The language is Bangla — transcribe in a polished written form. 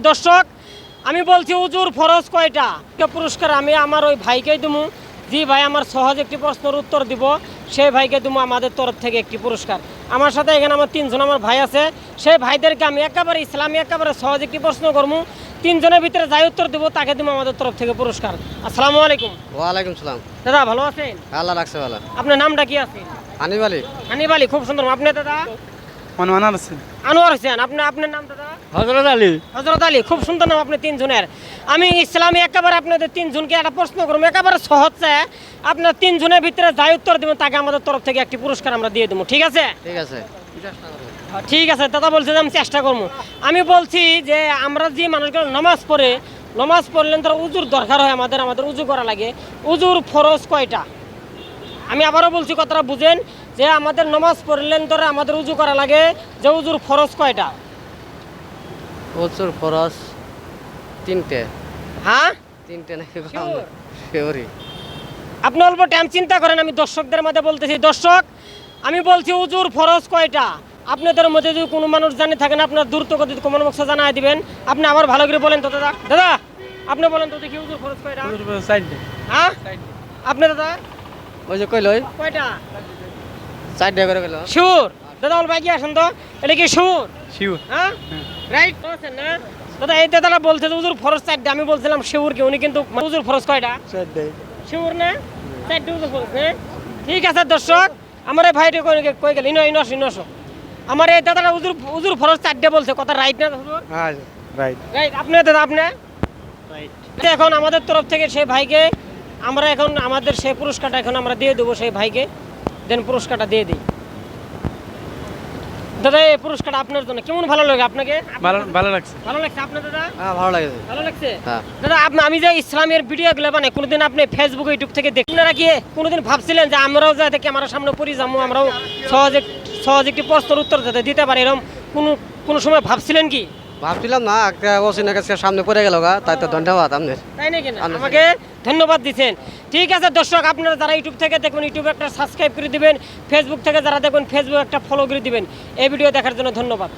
দর্শক আমি বলছি হুজুর ফরজ কয়টা পুরস্কার আমি আমার ওই ভাইকেই দেবো, যে ভাই আমার সহজ একটি প্রশ্নের উত্তর দিব সেই ভাইকে দেবো আমাদের তরফ থেকে একটি পুরস্কার। আমার সাথে এখানে আমার তিনজন আমার ভাই আছে, সেই ভাইদেরকে আমি একেবারে ইসলামী একেবারে সহজ একটি প্রশ্ন করবো, তিনজনের ভিতরে যাই উত্তর দেবো তাকে দেবো আমাদের তরফ থেকে পুরস্কার। আসসালামু আলাইকুম। ওয়ালাইকুম সালাম। দাদা ভালো আছেন? আল্লাহ রাখছে ভালো। আপনার নামটা কি আছে? হানিফ আলী। হানিফ আলী, খুব সুন্দর। আপনি দাদা? আনোয়ার হোসেন। আনোয়ার হোসেন। আপনার নাম দাদা? হযরত আলী। হযরত আলী, খুব সুন্দর নাম আপনি তিনজনের। আমি ইসলামী একেবারে আপনাদের তিনজনকে একটা প্রশ্ন করবো, একেবারে সহজ চাই, আপনার তিনজনের ভিতরে যাই উত্তর দেবেন তাকে আমাদের তরফ থেকে একটি পুরস্কার আমরা দিয়ে দেবো, ঠিক আছে? ঠিক আছে। ঠিক আছে দাদা, বলছে যে আমি চেষ্টা করবো। আমি বলছি যে আমরা যে মানুষগুলো নমাজ পড়লেন তার উজুর দরকার হয়, আমাদের উজু করা লাগে, উজুর ফরজ কয়টা? আমি আবারও বলছি কথাটা বুঝেন, যে আমাদের নমাজ পড়লেন ধরে আমাদের উজু করা লাগে, যে উজুর ফরজ কয়টা? প্রচুর ফরজ তিনটে। হ্যাঁ তিনটে নাকি? Sure? শিওরি। আপনি অল্প টাইম চিন্তা করেন, আমি দর্শকদের মধ্যে বলতেছি। দর্শক আমি বলছি উজুর ফরজ কয়টা? আপনাদের মধ্যে যদি কোনো মানুষ জানে থাকেন আপনার দ্রুত গতিতে কমেন্ট বক্সে জানাই দিবেন। আপনি আবার ভালো করে বলেন তো দাদা। দাদা আপনি বলেন তো দেখি উজুর ফরজ কয়টা? হ্যাঁ আপনি দাদা ওই যে কইল ওই কয়টা? 4টা করে কইল। শিওর? দাদা অল্প এগিয়ে আসেন তো, এটা কি শিওর? শিওর। হ্যাঁ রাইট আছেন না দাদা? এই দাদারা বলছে যে উজুর ফরজ 4টা, আমি বলছিলাম শিওর কি, উনি কিন্তু উজুর ফরজ কয়টা? 4টা। শিওর না? 4টা উজুর ফরজ, হ্যাঁ ঠিক আছে। দর্শক আমার এই ভাইটা কই গেল? ইনস আমার এই দাদারা উজুর ফরজ 4টা বলছে, কথা রাইট না হুজুর? হ্যাঁ রাইট। রাইট। আপনি দাদা আপনি রাইট। এখন আমাদের তরফ থেকে সেই ভাইকে আমরা এখন আমাদের সেই পুরস্কারটা এখন আমরা দিয়ে দেবো সেই ভাইকে, দেন পুরস্কারটা দিয়ে দিই। দাদা এই পুরস্কারটা আপনার জন্য। কেমন ভালো লাগে আপনাকে? ভালো লাগছে। ভালো লাগছে আপনার দাদা? হ্যাঁ ভালো লাগছে। ভালো লাগছে। হ্যাঁ। দাদা আমি যে ইসলামের ভিডিওগুলো বানাই, কোনোদিন আপনি ফেসবুক ইউটিউব থেকে দেখুন না কি? কোনোদিন ভাবছিলেন যে আমরাও যাতে ক্যামেরার সামনে পড়ি যাবো, আমরাও সহজ একটি প্রশ্নের উত্তর যাতে দিতে পারি, এরকম কোনো সময় ভাবছিলেন কি? ভাবছিলাম না, একটা অচিনা কাছে সামনে পড়ে গেল গা, তাই তো ধন্যবাদ আপনার। তাই নাকি? আমাকে ধন্যবাদ দিচ্ছেন। ঠিক আছে দর্শক, আপনারা যারা ইউটিউব থেকে দেখবেন ইউটিউবে একটা সাবস্ক্রাইব করে দিবেন, ফেসবুক থেকে যারা দেখবেন ফেসবুক একটা ফলো করে দিবেন। এই ভিডিও দেখার জন্য ধন্যবাদ।